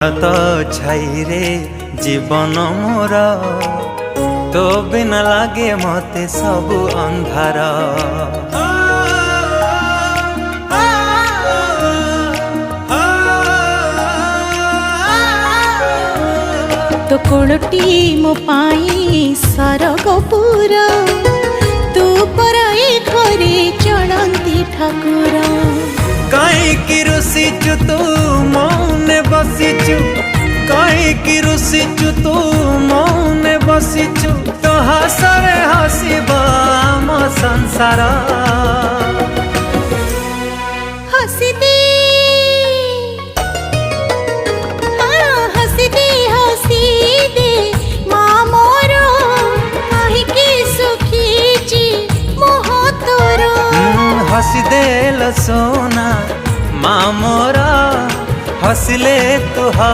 तो छाई रे जीवन मोर तो बिना लागे मते सब अंधार। तो कोलटी मो पाई सरगपुर तू पराई घरे चलती ठाकुर। कहीं रुसीचु तू मौने बसीचु, कहीं रुसीचु तू मौने बसीचु, तो हसरे हसीब आम संसार। हसी दे हसी दे हसी दे माँ मोर काहीकि सुखी मोह तोर। हसी देल सोना माँ मोरा हसले तू।